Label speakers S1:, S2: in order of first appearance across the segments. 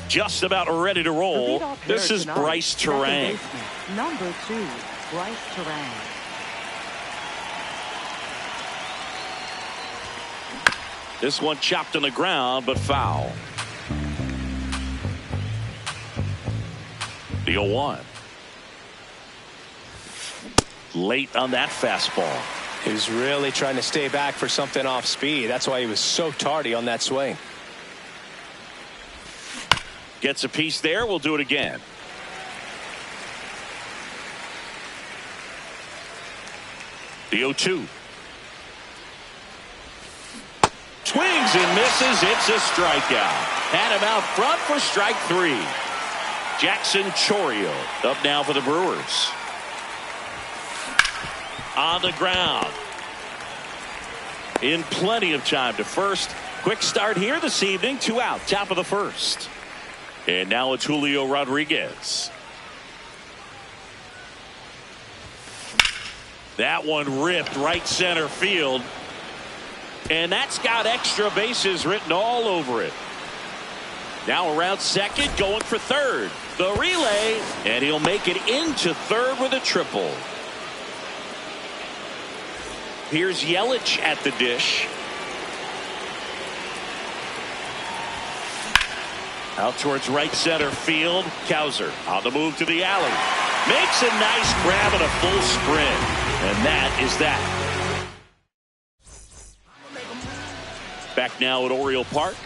S1: just about ready to roll. This is Bryce Terang.
S2: Number 2, Bryce Terang.
S1: This one chopped on the ground, but foul. The 0-1. Late on that fastball.
S3: He was really trying to stay back for something off speed. That's why he was so tardy on that swing.
S1: Gets a piece there. We'll do it again. The 0-2. Swings and misses. It's a strikeout. Had him out front for strike 3. Jackson Chourio up now for the Brewers. On the ground. In plenty of time to first. Quick start here this evening. 2 out. Top of the first. And now it's Julio Rodriguez. That one ripped right center field. And that's got extra bases written all over it. Now around second, going for third. The relay, and he'll make it into third with a triple. Here's Yelich at the dish. Out towards right center field. Cowser on the move to the alley. Makes a nice grab and a full sprint. And that is that. Back now at Oriole Park.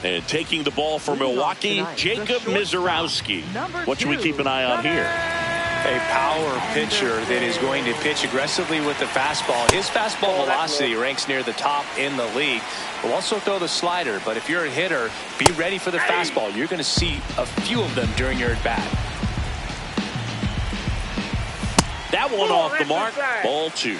S1: And taking the ball for Milwaukee, Jacob Mizorowski. What should we keep an eye on here?
S3: A power pitcher that is going to pitch aggressively with the fastball. His fastball velocity ranks near the top in the league. Will also throw the slider, but if you're a hitter, be ready for the fastball. You're going to see a few of them during your at-bat.
S1: That one off the mark. Ball 2.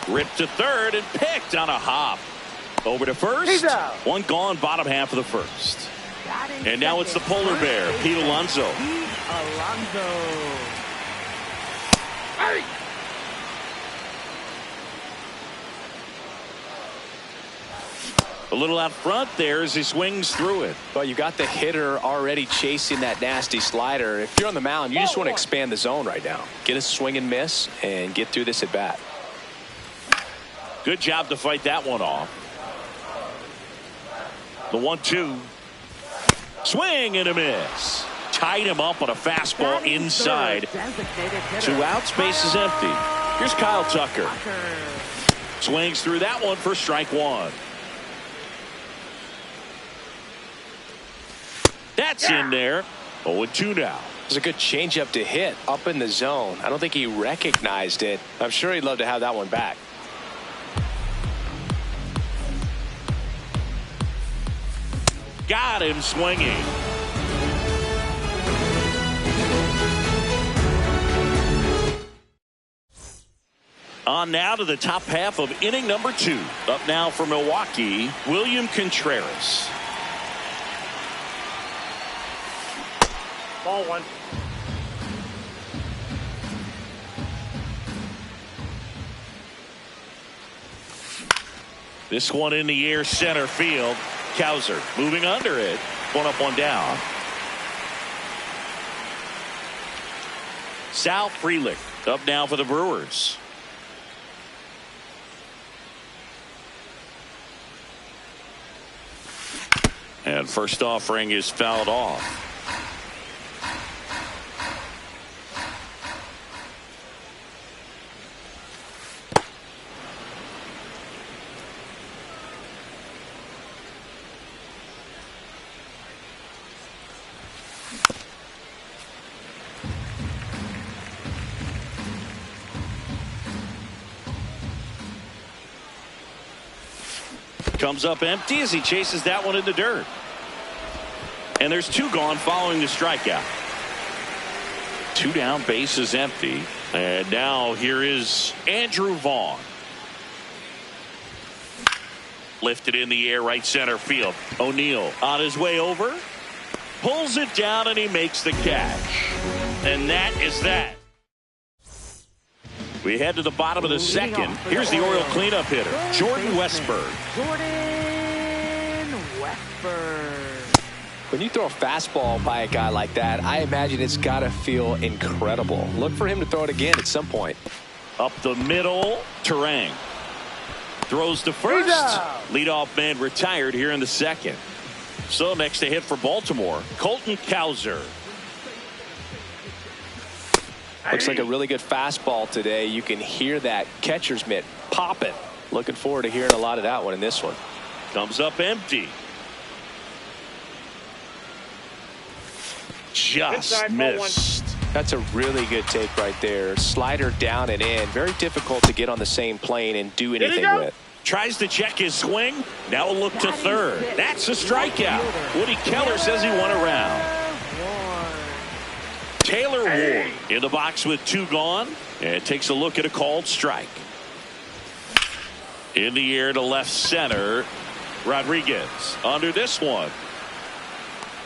S1: Ripped to third and picked on a hop. Over to first. One gone, bottom half of the first. And now it's the polar bear, Pete Alonso. A little out front there as he swings through it.
S3: But you got the hitter already chasing that nasty slider. If you're on the mound, you just want to expand the zone right now. Get a swing and miss and get through this at bat.
S1: Good job to fight that one off. The 1-2. Swing and a miss. Tied him up on a fastball inside. 2 outs, base is empty. Here's Kyle Tucker. Swings through that one for strike 1. That's in there. 0-2 now.
S3: It was a good changeup to hit up in the zone. I don't think he recognized it. I'm sure he'd love to have that one back.
S1: Got him swinging. On now to the top half of inning number 2. Up now for Milwaukee, William Contreras.
S4: Ball 1.
S1: This one in the air, center field. Cowser moving under it. 1 up, 1 down. Sal Frelick up now for the Brewers. And first offering is fouled off. Comes up empty as he chases that one in the dirt. And there's 2 gone following the strikeout. 2 down, base is empty. And now here is Andrew Vaughn. Lifted in the air, right center field. O'Neill on his way over. Pulls it down and he makes the catch. And that is that. We head to the bottom of the second. Here's the Oriole cleanup hitter, Jordan Westburg.
S2: Jordan effort.
S3: When you throw a fastball by a guy like that, I imagine it's got to feel incredible. Look for him to throw it again at some point.
S1: Up the middle, Terang throws to first. Leadoff man retired here in the second. So next to hit for Baltimore, Colton Cowser.
S3: Looks like a really good fastball today. You can hear that catcher's mitt popping. Looking forward to hearing a lot of that one in this one.
S1: Comes up empty. Just missed.
S3: That's a really good take right there. Slider down and in. Very difficult to get on the same plane and do anything with.
S1: Tries to check his swing. Now a look to third. That's a strikeout. Woody Keller says he won a round. Taylor Ward in the box with 2 gone, and takes a look at a called strike. In the air to left center, Rodriguez under this one,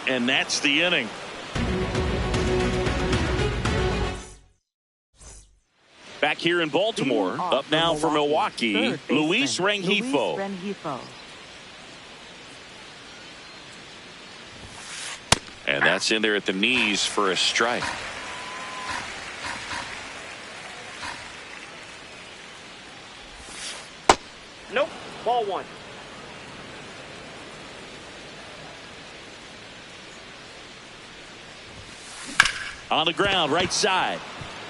S1: and that's the inning. Back here in Baltimore, up now for Milwaukee, Luis Rengifo. And that's in there at the knees for a strike.
S4: Nope, ball 1.
S1: On the ground, right side.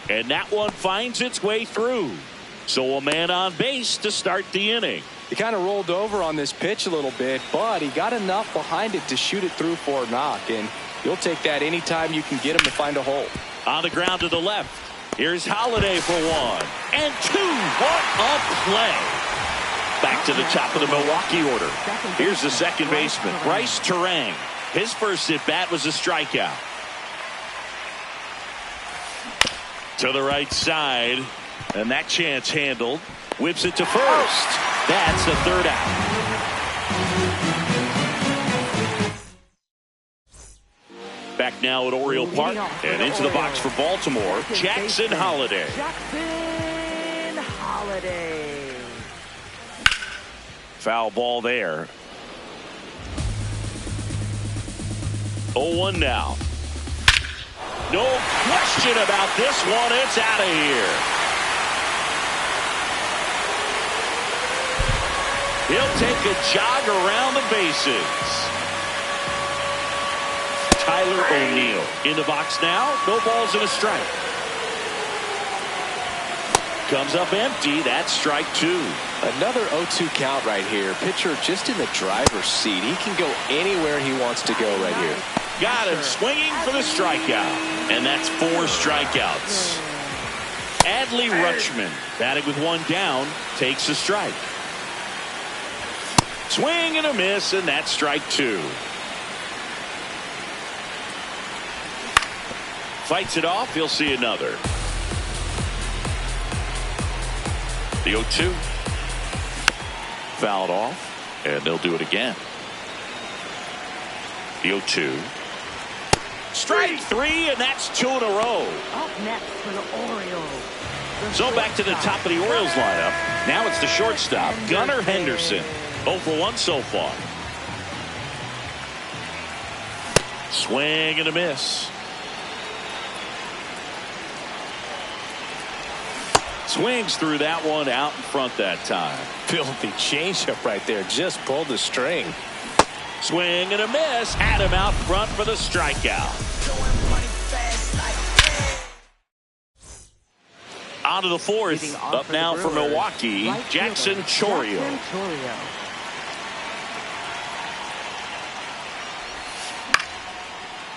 S1: And that one finds its way through. So a man on base to start the inning.
S3: He kind of rolled over on this pitch a little bit, but he got enough behind it to shoot it through for a knock. And you'll take that anytime you can get him to find a hole.
S1: On the ground to the left. Here's Holiday for 1 and 2. What a play. Back to the top of the Milwaukee order. Here's the second baseman, Bryce Terang. His first at bat was a strikeout. To the right side, and that chance handled. Whips it to first. That's the third out. Back now at Oriole Park, and into the box for Baltimore, Jackson Holiday.
S2: Jackson Holiday.
S1: Foul ball there. 0-1 now. No question about this one. It's out of here. He'll take a jog around the bases. Tyler O'Neill in the box now. No balls and a strike. Comes up empty. That's strike 2.
S3: Another 0-2 count right here. Pitcher just in the driver's seat. He can go anywhere he wants to go right here.
S1: Got him swinging for the strikeout. And that's 4 strikeouts. Adley Rutschman batting with 1 down takes a strike. Swing and a miss, and that's strike 2. Fights it off. He'll see another. The 0-2. Fouled off, and they'll do it again. The 0-2. Strike 3, and that's 2 in a row.
S2: Up next for the Orioles.
S1: So back to the top of the Orioles lineup. Now it's the shortstop, Gunnar Henderson. 0 for 1 so far. Swing and a miss. Swings through that one, out in front that time.
S3: Filthy changeup right there. Just pulled the string.
S1: Swing and a miss. Had him out front for the strikeout. On to the 4th. Up now for Milwaukee, Jackson Chourio.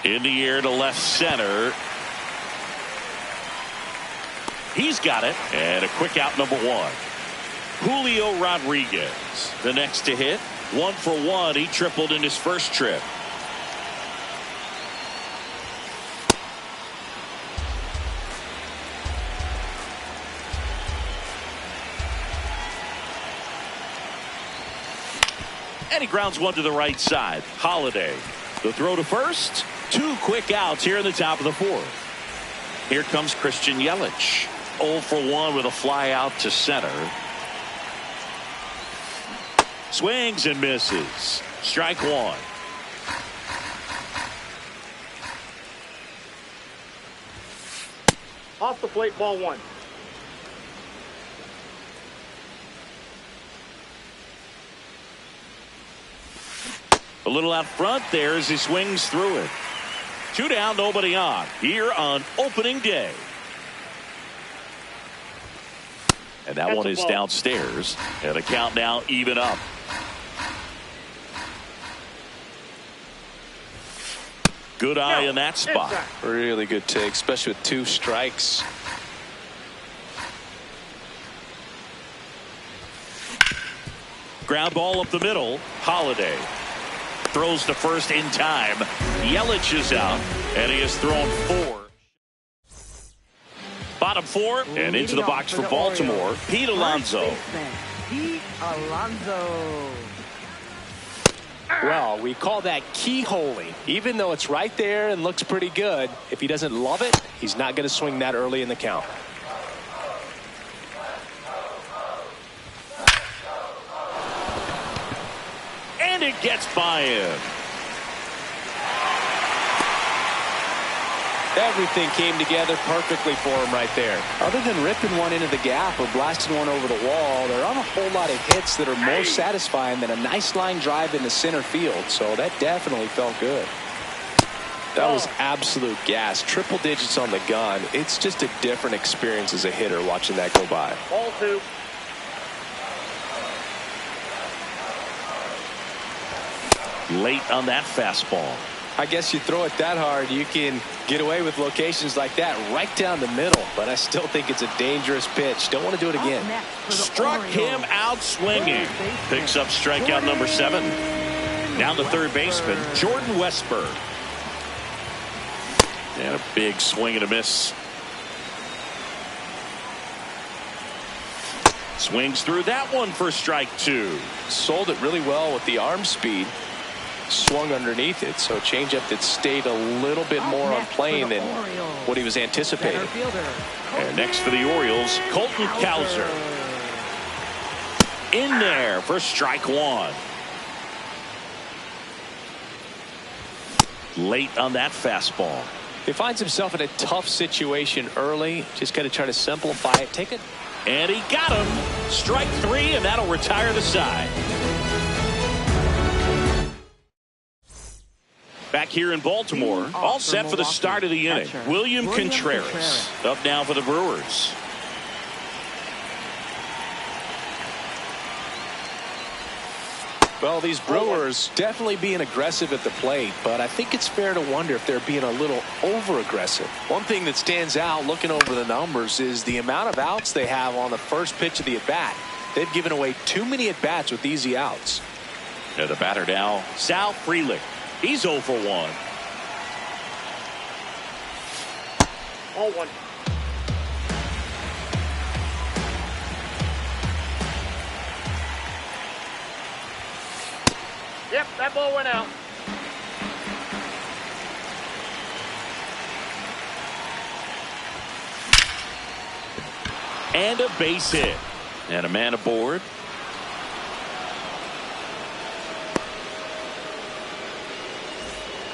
S1: In the air to left center. He's got it. And a quick out, number 1. Julio Rodriguez, the next to hit. 1 for 1. He tripled in his first trip. And he grounds 1 to the right side. Holiday. The throw to first. 2 quick outs here in the top of the 4th. Here comes Christian Yelich. 0 for 1 with a fly out to center. Swings and misses. Strike one.
S4: Off the plate, ball one.
S1: A little out front there as he swings through it. 2 down, nobody on. Here on opening day. And that one is downstairs. And the count now even up. Good eye in that spot.
S3: Really good take, especially with 2 strikes.
S1: Ground ball up the middle. Holiday throws to first in time. Yelich is out, and he has thrown 4. Bottom 4, and into the box for Baltimore, Pete Alonso.
S2: Pete Alonso.
S3: Well, we call that keyholing. Even though it's right there and looks pretty good, if he doesn't love it, he's not going to swing that early in the count.
S1: And it gets by him.
S3: Everything came together perfectly for him right there. Other than ripping one into the gap or blasting one over the wall, there aren't a whole lot of hits that are more satisfying than a nice line drive into center field. So that definitely felt good. That was absolute gas. Triple digits on the gun. It's just a different experience as a hitter watching that go by.
S4: Ball 2.
S1: Late on that fastball.
S3: I guess you throw it that hard, you can get away with locations like that right down the middle. But I still think it's a dangerous pitch. Don't want to do it again.
S1: Struck him out swinging. Picks up strikeout number 7. Down the third baseman, Jordan Westburg. And a big swing and a miss. Swings through that one for strike 2.
S3: Sold it really well with the arm speed. Swung underneath it, so changeup that stayed a little bit more on plane than what he was anticipating.
S1: And next for the Orioles, Colton Cowser. In there for strike 1. Late on that fastball.
S3: He finds himself in a tough situation early. Just got to try to simplify it. Take it.
S1: And he got him. Strike 3, and that'll retire the side. Back here in Baltimore, all set for the start of the inning. William Contreras up now for the Brewers.
S3: Well, these Brewers definitely being aggressive at the plate, but I think it's fair to wonder if they're being a little over-aggressive. One thing that stands out looking over the numbers is the amount of outs they have on the first pitch of the at-bat. They've given away too many at-bats with easy outs.
S1: And the batter now, Sal Frelick. He's 0 for 1.
S4: Ball 1. Yep, that ball went out.
S1: And a base hit. And a man aboard.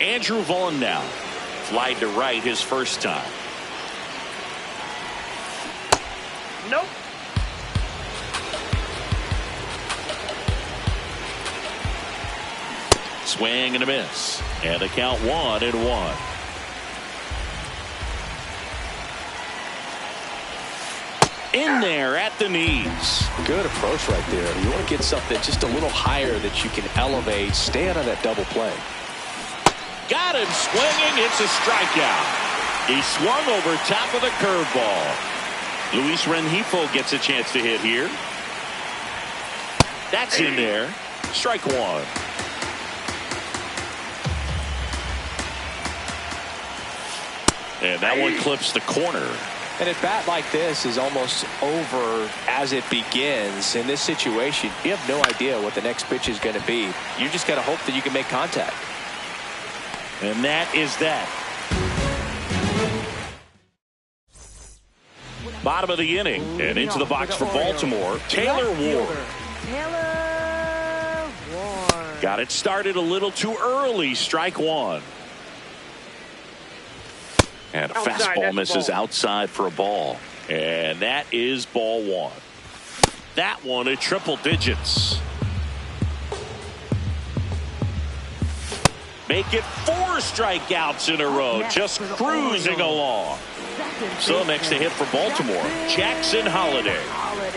S1: Andrew Vaughn now. Flied to right his first time.
S4: Nope.
S1: Swing and a miss. And the count 1-1. In there at the knees.
S3: Good approach right there. You want to get something just a little higher that you can elevate. Stay out of that double play.
S1: Got him swinging. It's a strikeout. He swung over top of the curveball. Luis Rengifo gets a chance to hit here. That's in there. Strike 1. And that one clips the corner.
S3: An at-bat like this is almost over as it begins. In this situation, you have no idea what the next pitch is going to be. You just got to hope that you can make contact.
S1: And that is that. Bottom of the inning and into the box for Baltimore, Taylor Ward.
S2: Taylor
S1: Got it started a little too early. Strike one. And a fastball misses outside for a ball. And that is ball one. That one at triple digits. Make it 4 strikeouts in a row. Just cruising along. So next to hit for Baltimore, Jackson Holliday.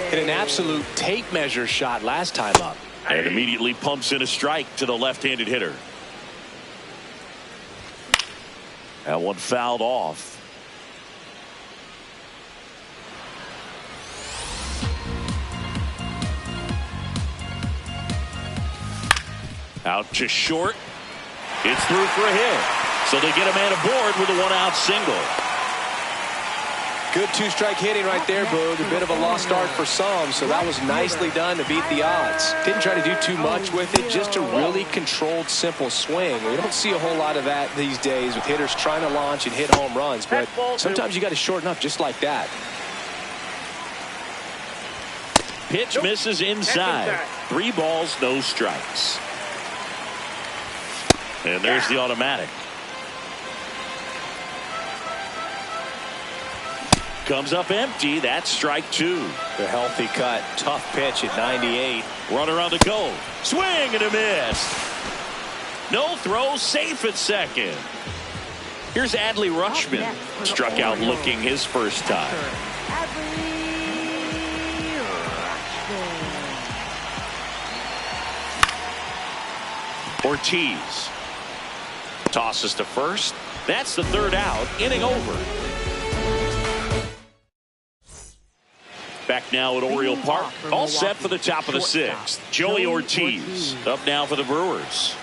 S3: Hit an absolute tape measure shot last time up.
S1: And immediately pumps in a strike to the left-handed hitter. That one fouled off. Out to short. It's through for a hit. So they get a man aboard with a 1-out single.
S3: Good 2-strike hitting right there, Boog. A bit of a lost start for some, so that was nicely done to beat the odds. Didn't try to do too much with it, just a really controlled, simple swing. We don't see a whole lot of that these days with hitters trying to launch and hit home runs, but sometimes you got to shorten up just like that.
S1: Pitch misses inside. 3 balls, no strikes. And there's the automatic. Comes up empty. That's strike 2.
S3: The healthy cut. Tough pitch at 98.
S1: Runner on the go. Swing and a miss. No throw. Safe at second. Here's Adley Rutschman. Struck out looking his first time. Ortiz tosses to first. That's the 3rd out. Inning over. Back now at Oriole Park. All set for the top of the 6th. Joey Ortiz up now for the Brewers.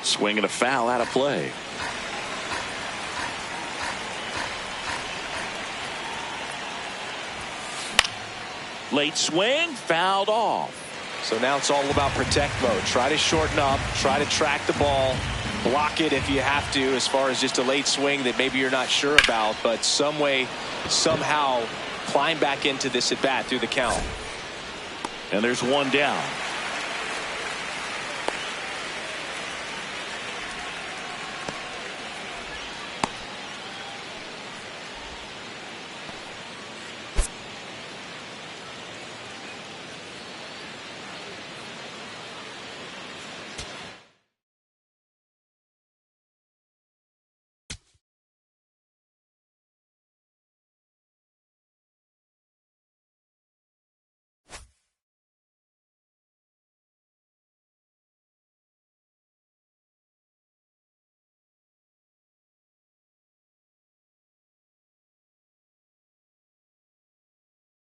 S1: Swing and a foul out of play. Late swing, fouled off.
S3: So now it's all about protect mode. Try to shorten up, try to track the ball, block it if you have to, as far as just a late swing that maybe you're not sure about, but some way, somehow climb back into this at bat through the count.
S1: And there's one down.